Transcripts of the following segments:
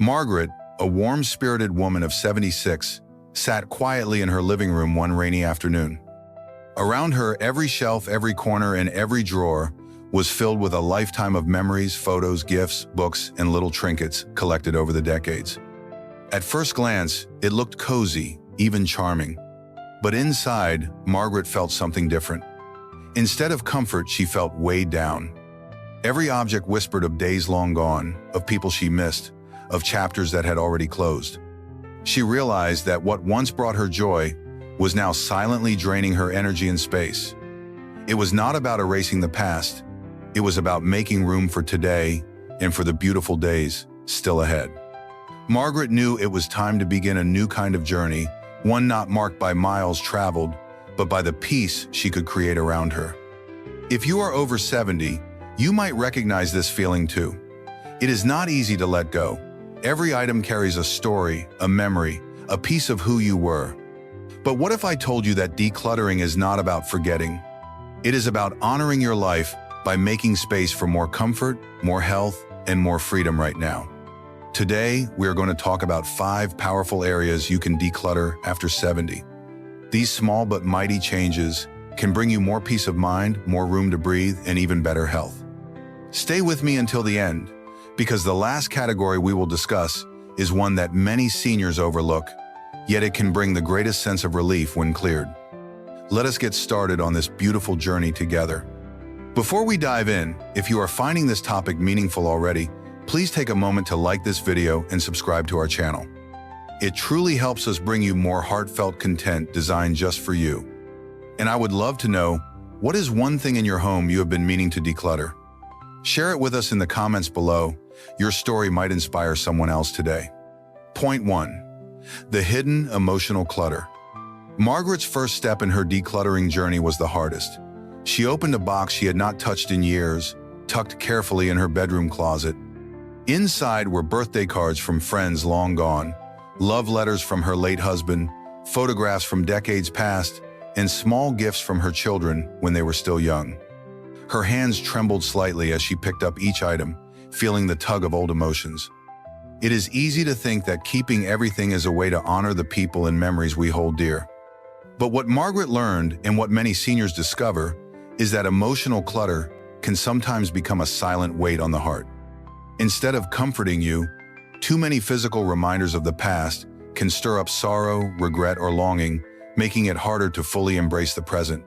Margaret, a warm-spirited woman of 76, sat quietly in her living room one rainy afternoon. Around her, every shelf, every corner, and every drawer was filled with a lifetime of memories, photos, gifts, books, and little trinkets collected over the decades. At first glance, it looked cozy, even charming. But inside, Margaret felt something different. Instead of comfort, she felt weighed down. Every object whispered of days long gone, of people she missed, of chapters that had already closed. She realized that what once brought her joy was now silently draining her energy and space. It was not about erasing the past. It was about making room for today and for the beautiful days still ahead. Margaret knew it was time to begin a new kind of journey, one not marked by miles traveled, but by the peace she could create around her. If you are over 70, you might recognize this feeling too. It is not easy to let go. Every item carries a story, a memory, a piece of who you were. But what if I told you that decluttering is not about forgetting? It is about honoring your life by making space for more comfort, more health, and more freedom right now. Today, we are going to talk about 5 powerful areas you can declutter after 70. These small but mighty changes can bring you more peace of mind, more room to breathe, and even better health. Stay with me until the end, because the last category we will discuss is one that many seniors overlook, yet it can bring the greatest sense of relief when cleared. Let us get started on this beautiful journey together. Before we dive in, if you are finding this topic meaningful already, please take a moment to like this video and subscribe to our channel. It truly helps us bring you more heartfelt content designed just for you. And I would love to know, what is one thing in your home you have been meaning to declutter? Share it with us in the comments below. Your story might inspire someone else today. Point 1. The hidden emotional clutter. Margaret's first step in her decluttering journey was the hardest. She opened a box she had not touched in years, tucked carefully in her bedroom closet. Inside were birthday cards from friends long gone, love letters from her late husband, photographs from decades past, and small gifts from her children when they were still young. Her hands trembled slightly as she picked up each item, feeling the tug of old emotions. It is easy to think that keeping everything is a way to honor the people and memories we hold dear. But what Margaret learned, and what many seniors discover, is that emotional clutter can sometimes become a silent weight on the heart. Instead of comforting you, too many physical reminders of the past can stir up sorrow, regret, or longing, making it harder to fully embrace the present.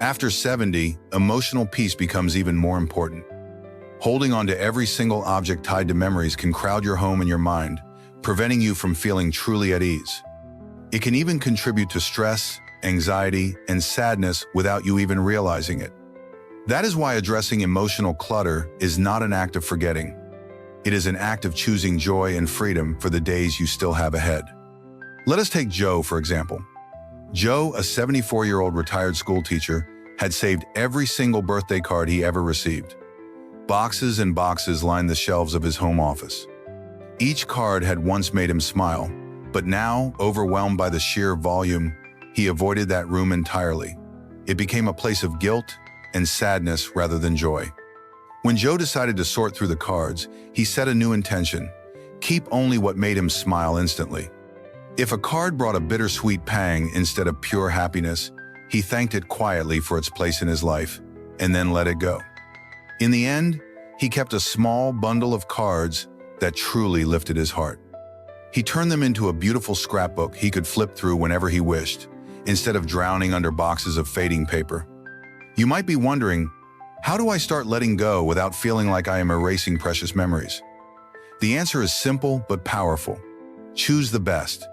After 70, emotional peace becomes even more important. Holding on to every single object tied to memories can crowd your home and your mind, preventing you from feeling truly at ease. It can even contribute to stress, anxiety, and sadness without you even realizing it. That is why addressing emotional clutter is not an act of forgetting. It is an act of choosing joy and freedom for the days you still have ahead. Let us take Joe, for example. Joe, a 74-year-old retired school teacher, had saved every single birthday card he ever received. Boxes and boxes lined the shelves of his home office. Each card had once made him smile, but now, overwhelmed by the sheer volume, he avoided that room entirely. It became a place of guilt and sadness rather than joy. When Joe decided to sort through the cards, he set a new intention: keep only what made him smile instantly. If a card brought a bittersweet pang instead of pure happiness, he thanked it quietly for its place in his life, and then let it go. In the end, he kept a small bundle of cards that truly lifted his heart. He turned them into a beautiful scrapbook he could flip through whenever he wished, instead of drowning under boxes of fading paper. You might be wondering, how do I start letting go without feeling like I am erasing precious memories? The answer is simple but powerful. Choose the best.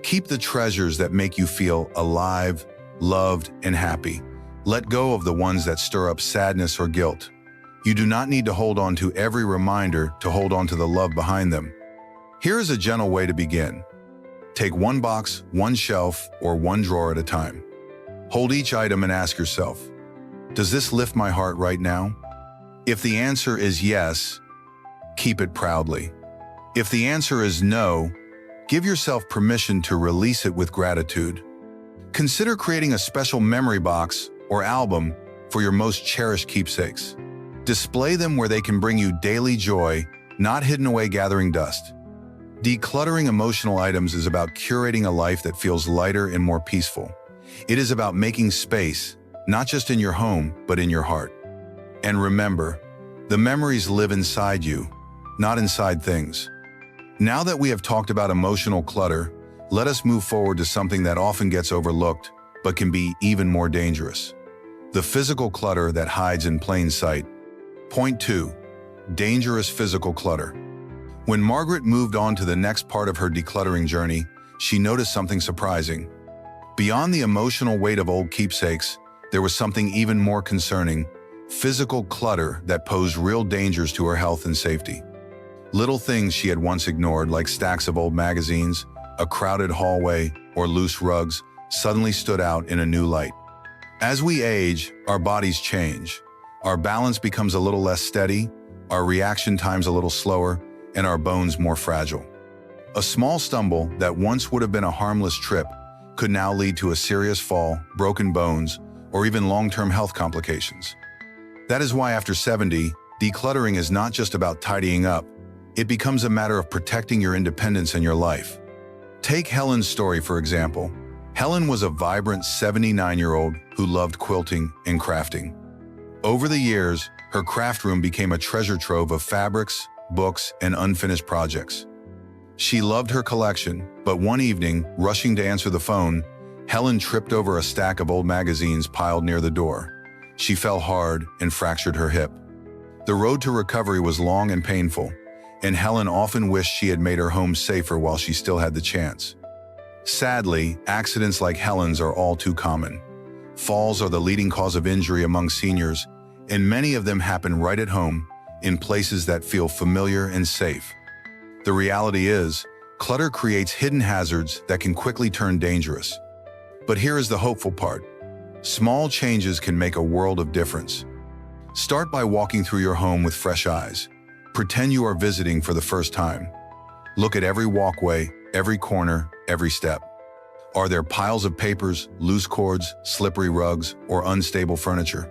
Keep the treasures that make you feel alive, loved, and happy. Let go of the ones that stir up sadness or guilt. You do not need to hold on to every reminder to hold on to the love behind them. Here is a gentle way to begin. Take one box, one shelf, or one drawer at a time. Hold each item and ask yourself, does this lift my heart right now? If the answer is yes, keep it proudly. If the answer is no, give yourself permission to release it with gratitude. Consider creating a special memory box or album for your most cherished keepsakes. Display them where they can bring you daily joy, not hidden away gathering dust. Decluttering emotional items is about curating a life that feels lighter and more peaceful. It is about making space, not just in your home, but in your heart. And remember, the memories live inside you, not inside things. Now that we have talked about emotional clutter, let us move forward to something that often gets overlooked, but can be even more dangerous. The physical clutter that hides in plain sight. Point 2. Dangerous physical clutter. When Margaret moved on to the next part of her decluttering journey, she noticed something surprising. Beyond the emotional weight of old keepsakes, there was something even more concerning: physical clutter that posed real dangers to her health and safety. Little things she had once ignored, like stacks of old magazines, a crowded hallway, or loose rugs, suddenly stood out in a new light. As we age, our bodies change. Our balance becomes a little less steady, our reaction times a little slower, and our bones more fragile. A small stumble that once would have been a harmless trip could now lead to a serious fall, broken bones, or even long-term health complications. That is why after 70, decluttering is not just about tidying up. It becomes a matter of protecting your independence and your life. Take Helen's story, for example. Helen was a vibrant 79-year-old who loved quilting and crafting. Over the years, her craft room became a treasure trove of fabrics, books, and unfinished projects. She loved her collection, but one evening, rushing to answer the phone, Helen tripped over a stack of old magazines piled near the door. She fell hard and fractured her hip. The road to recovery was long and painful, and Helen often wished she had made her home safer while she still had the chance. Sadly, accidents like Helen's are all too common. Falls are the leading cause of injury among seniors, and many of them happen right at home, in places that feel familiar and safe. The reality is, clutter creates hidden hazards that can quickly turn dangerous. But here is the hopeful part. Small changes can make a world of difference. Start by walking through your home with fresh eyes. Pretend you are visiting for the first time. Look at every walkway, every corner, every step. Are there piles of papers, loose cords, slippery rugs, or unstable furniture?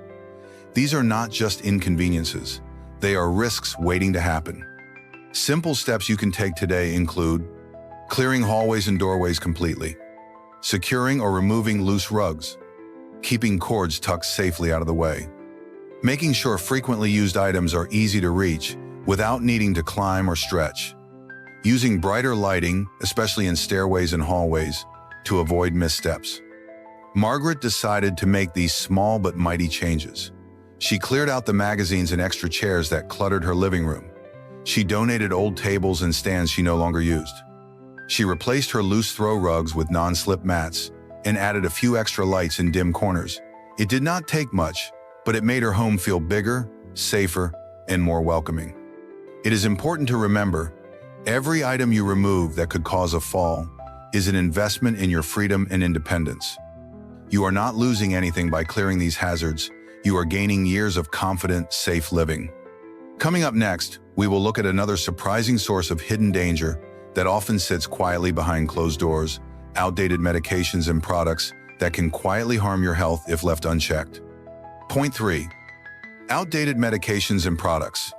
These are not just inconveniences. They are risks waiting to happen. Simple steps you can take today include clearing hallways and doorways completely, securing or removing loose rugs, keeping cords tucked safely out of the way, making sure frequently used items are easy to reach without needing to climb or stretch, using brighter lighting, especially in stairways and hallways, to avoid missteps. Margaret decided to make these small but mighty changes. She cleared out the magazines and extra chairs that cluttered her living room. She donated old tables and stands she no longer used. She replaced her loose throw rugs with non-slip mats and added a few extra lights in dim corners. It did not take much, but it made her home feel bigger, safer, and more welcoming. It is important to remember, every item you remove that could cause a fall is an investment in your freedom and independence. You are not losing anything by clearing these hazards. You are gaining years of confident, safe living. Coming up next, we will look at another surprising source of hidden danger that often sits quietly behind closed doors: outdated medications and products that can quietly harm your health if left unchecked. Point 3. Outdated medications and products.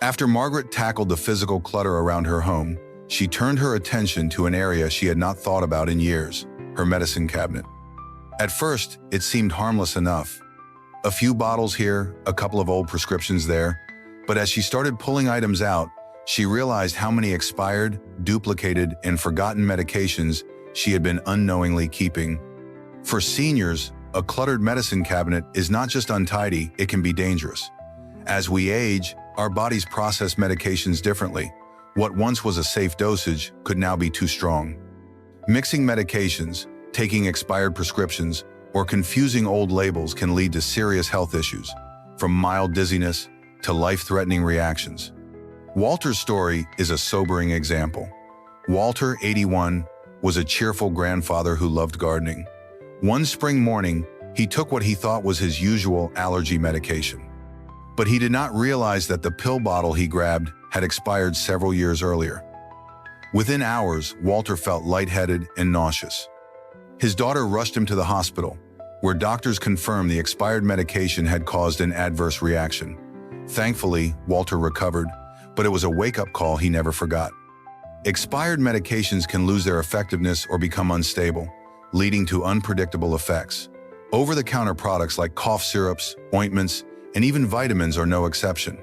After Margaret tackled the physical clutter around her home, she turned her attention to an area she had not thought about in years: her medicine cabinet. At first, it seemed harmless enough. A few bottles here, a couple of old prescriptions there, but as she started pulling items out, she realized how many expired, duplicated, and forgotten medications she had been unknowingly keeping. For seniors, a cluttered medicine cabinet is not just untidy, it can be dangerous. As we age, our bodies process medications differently. What once was a safe dosage could now be too strong. Mixing medications, taking expired prescriptions, or confusing old labels can lead to serious health issues, from mild dizziness to life-threatening reactions. Walter's story is a sobering example. Walter, 81, was a cheerful grandfather who loved gardening. One spring morning, he took what he thought was his usual allergy medication. But he did not realize that the pill bottle he grabbed had expired several years earlier. Within hours, Walter felt lightheaded and nauseous. His daughter rushed him to the hospital, where doctors confirmed the expired medication had caused an adverse reaction. Thankfully, Walter recovered, but it was a wake-up call he never forgot. Expired medications can lose their effectiveness or become unstable, leading to unpredictable effects. Over-the-counter products like cough syrups, ointments, and even vitamins are no exception.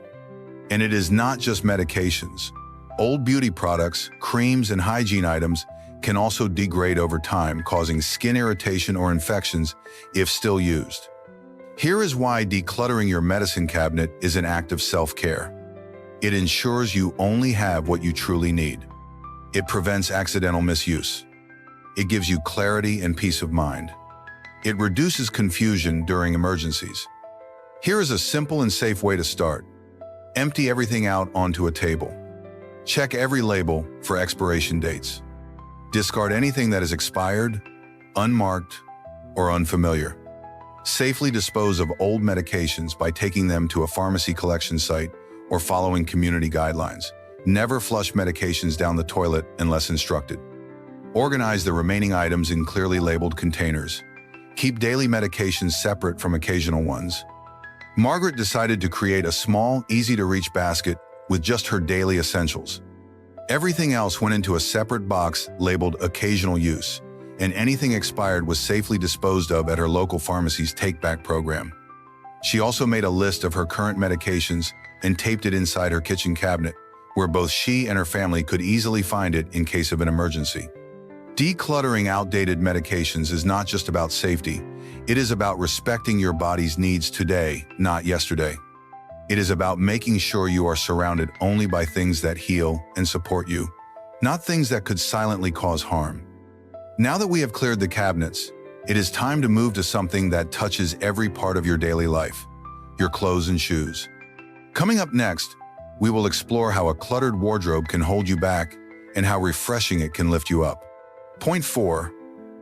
And it is not just medications. Old beauty products, creams, and hygiene items can also degrade over time, causing skin irritation or infections if still used. Here is why decluttering your medicine cabinet is an act of self-care. It ensures you only have what you truly need. It prevents accidental misuse. It gives you clarity and peace of mind. It reduces confusion during emergencies. Here is a simple and safe way to start. Empty everything out onto a table. Check every label for expiration dates. Discard anything that is expired, unmarked, or unfamiliar. Safely dispose of old medications by taking them to a pharmacy collection site or following community guidelines. Never flush medications down the toilet unless instructed. Organize the remaining items in clearly labeled containers. Keep daily medications separate from occasional ones. Margaret decided to create a small, easy-to-reach basket with just her daily essentials. Everything else went into a separate box labeled occasional use, and anything expired was safely disposed of at her local pharmacy's take-back program. She also made a list of her current medications and taped it inside her kitchen cabinet, where both she and her family could easily find it in case of an emergency. Decluttering outdated medications is not just about safety, it is about respecting your body's needs today, not yesterday. It is about making sure you are surrounded only by things that heal and support you, not things that could silently cause harm. Now that we have cleared the cabinets, it is time to move to something that touches every part of your daily life, your clothes and shoes. Coming up next, we will explore how a cluttered wardrobe can hold you back and how refreshing it can lift you up. Point 4.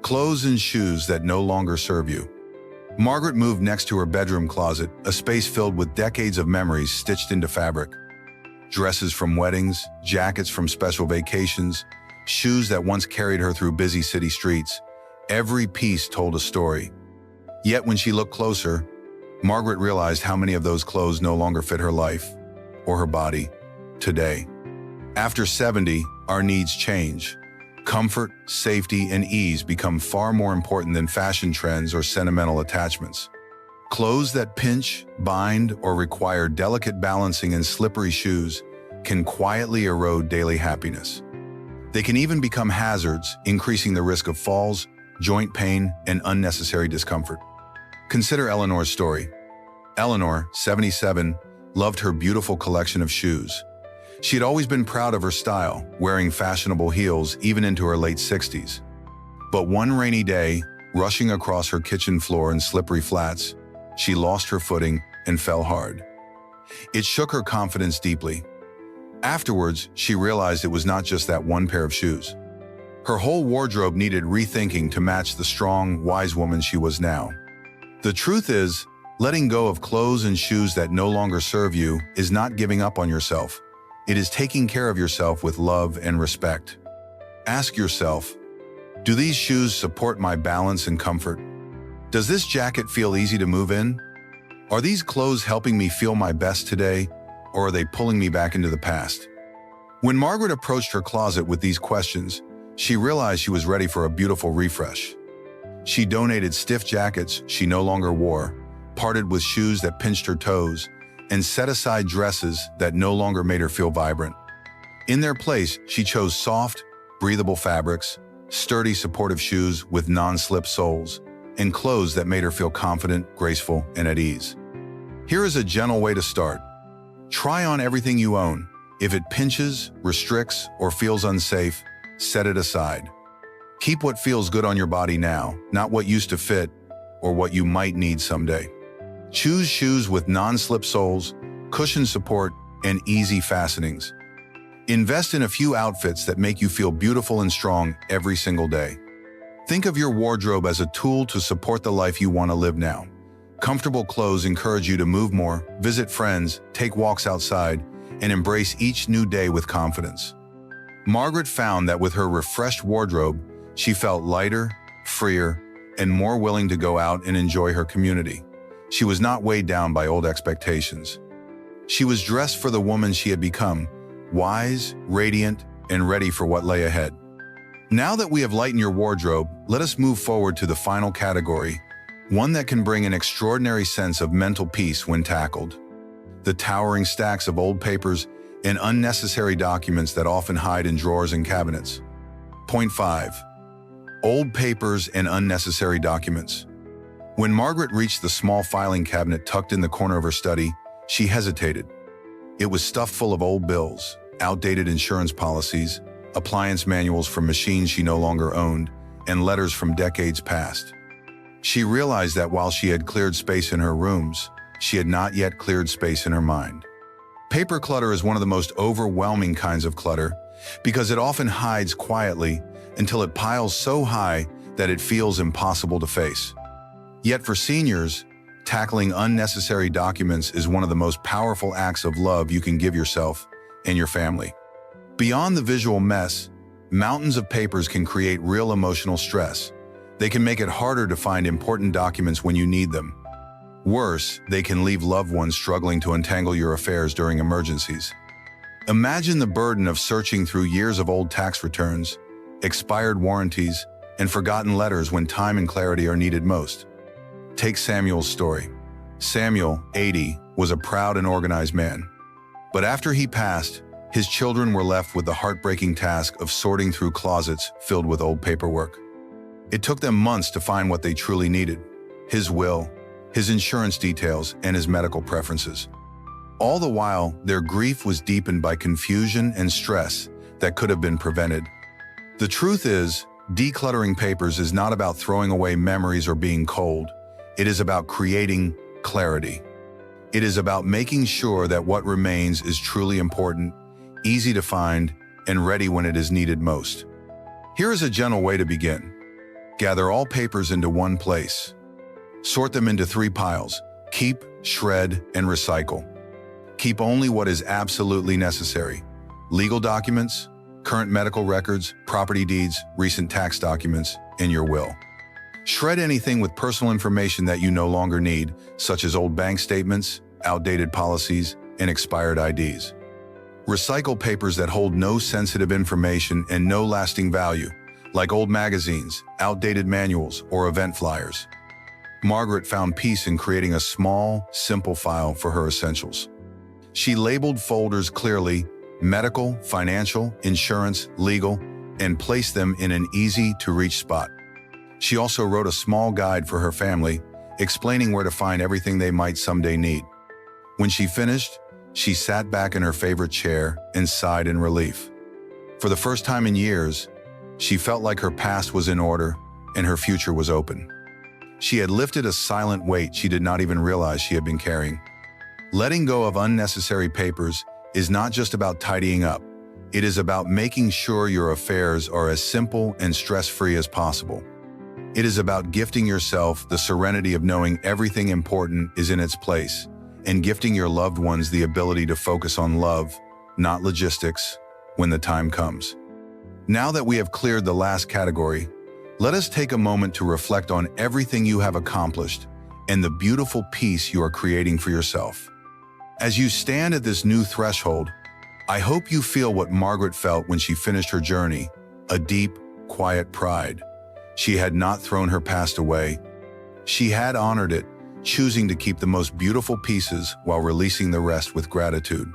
Clothes and shoes that no longer serve you. Margaret moved next to her bedroom closet, a space filled with decades of memories stitched into fabric. Dresses from weddings, jackets from special vacations, shoes that once carried her through busy city streets. Every piece told a story. Yet when she looked closer, Margaret realized how many of those clothes no longer fit her life or her body today. After 70, our needs change. Comfort, safety, and ease become far more important than fashion trends or sentimental attachments. Clothes that pinch, bind, or require delicate balancing and slippery shoes can quietly erode daily happiness. They can even become hazards, increasing the risk of falls, joint pain, and unnecessary discomfort. Consider Eleanor's story. Eleanor, 77, loved her beautiful collection of shoes. She had always been proud of her style, wearing fashionable heels even into her late 60s. But one rainy day, rushing across her kitchen floor in slippery flats, she lost her footing and fell hard. It shook her confidence deeply. Afterwards, she realized it was not just that one pair of shoes. Her whole wardrobe needed rethinking to match the strong, wise woman she was now. The truth is, letting go of clothes and shoes that no longer serve you is not giving up on yourself. It is taking care of yourself with love and respect. Ask yourself, do these shoes support my balance and comfort? Does this jacket feel easy to move in? Are these clothes helping me feel my best today, or are they pulling me back into the past? When Margaret approached her closet with these questions, she realized she was ready for a beautiful refresh. She donated stiff jackets she no longer wore, parted with shoes that pinched her toes, and set aside dresses that no longer made her feel vibrant. In their place, she chose soft, breathable fabrics, sturdy, supportive shoes with non-slip soles, and clothes that made her feel confident, graceful, and at ease. Here is a gentle way to start. Try on everything you own. If it pinches, restricts, or feels unsafe, set it aside. Keep what feels good on your body now, not what used to fit or what you might need someday. Choose shoes with non-slip soles, cushion support, and easy fastenings. Invest in a few outfits that make you feel beautiful and strong every single day. Think of your wardrobe as a tool to support the life you want to live now. Comfortable clothes encourage you to move more, visit friends, take walks outside, and embrace each new day with confidence. Margaret found that with her refreshed wardrobe, she felt lighter, freer, and more willing to go out and enjoy her community. She was not weighed down by old expectations. She was dressed for the woman she had become, wise, radiant, and ready for what lay ahead. Now that we have lightened your wardrobe, let us move forward to the final category, one that can bring an extraordinary sense of mental peace when tackled. The towering stacks of old papers and unnecessary documents that often hide in drawers and cabinets. Point 5. Old papers and unnecessary documents. When Margaret reached the small filing cabinet tucked in the corner of her study, she hesitated. It was stuffed full of old bills, outdated insurance policies, appliance manuals from machines she no longer owned, and letters from decades past. She realized that while she had cleared space in her rooms, she had not yet cleared space in her mind. Paper clutter is one of the most overwhelming kinds of clutter because it often hides quietly until it piles so high that it feels impossible to face. Yet for seniors, tackling unnecessary documents is one of the most powerful acts of love you can give yourself and your family. Beyond the visual mess, mountains of papers can create real emotional stress. They can make it harder to find important documents when you need them. Worse, they can leave loved ones struggling to untangle your affairs during emergencies. Imagine the burden of searching through years of old tax returns, expired warranties, and forgotten letters when time and clarity are needed most. Take Samuel's story. Samuel, 80, was a proud and organized man. But after he passed, his children were left with the heartbreaking task of sorting through closets filled with old paperwork. It took them months to find what they truly needed: his will, his insurance details, and his medical preferences. All the while, their grief was deepened by confusion and stress that could have been prevented. The truth is, decluttering papers is not about throwing away memories or being cold. It is about creating clarity. It is about making sure that what remains is truly important, easy to find, and ready when it is needed most. Here is a gentle way to begin. Gather all papers into one place. Sort them into 3 piles: keep, shred, and recycle. Keep only what is absolutely necessary: legal documents, current medical records, property deeds, recent tax documents, and your will. Shred anything with personal information that you no longer need, such as old bank statements, outdated policies, and expired IDs. Recycle papers that hold no sensitive information and no lasting value, like old magazines, outdated manuals, or event flyers. Margaret found peace in creating a small, simple file for her essentials. She labeled folders clearly: medical, financial, insurance, legal, and placed them in an easy-to-reach spot. She also wrote a small guide for her family, explaining where to find everything they might someday need. When she finished, she sat back in her favorite chair and sighed in relief. For the first time in years, she felt like her past was in order and her future was open. She had lifted a silent weight she did not even realize she had been carrying. Letting go of unnecessary papers is not just about tidying up. It is about making sure your affairs are as simple and stress-free as possible. It is about gifting yourself the serenity of knowing everything important is in its place, and gifting your loved ones the ability to focus on love, not logistics, when the time comes. Now that we have cleared the last category, let us take a moment to reflect on everything you have accomplished and the beautiful peace you are creating for yourself. As you stand at this new threshold, I hope you feel what Margaret felt when she finished her journey: a deep, quiet pride. She had not thrown her past away. She had honored it, choosing to keep the most beautiful pieces while releasing the rest with gratitude.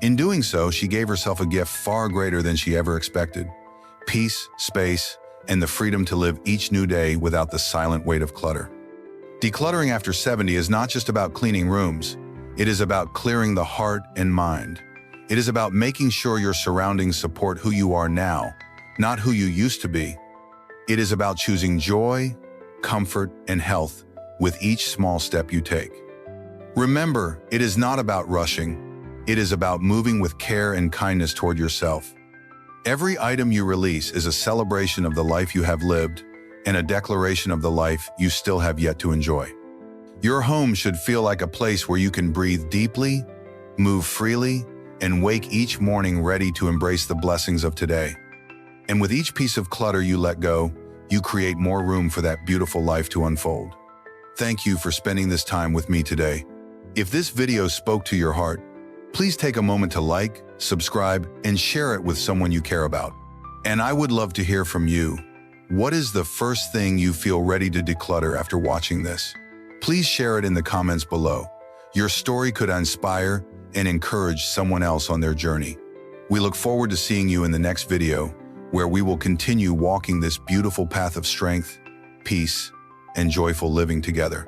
In doing so, she gave herself a gift far greater than she ever expected: peace, space, and the freedom to live each new day without the silent weight of clutter. Decluttering after 70 is not just about cleaning rooms. It is about clearing the heart and mind. It is about making sure your surroundings support who you are now, not who you used to be. It is about choosing joy, comfort, and health with each small step you take. Remember, it is not about rushing. It is about moving with care and kindness toward yourself. Every item you release is a celebration of the life you have lived and a declaration of the life you still have yet to enjoy. Your home should feel like a place where you can breathe deeply, move freely, and wake each morning ready to embrace the blessings of today. And with each piece of clutter you let go, you create more room for that beautiful life to unfold. Thank you for spending this time with me today. If this video spoke to your heart, Please take a moment to like, subscribe, and share it with someone you care about. And I would love to hear from you. What is the first thing you feel ready to declutter after watching this? Please share it in the comments below. Your story could inspire and encourage someone else on their journey. We look forward to seeing you in the next video, where we will continue walking this beautiful path of strength, peace, and joyful living together.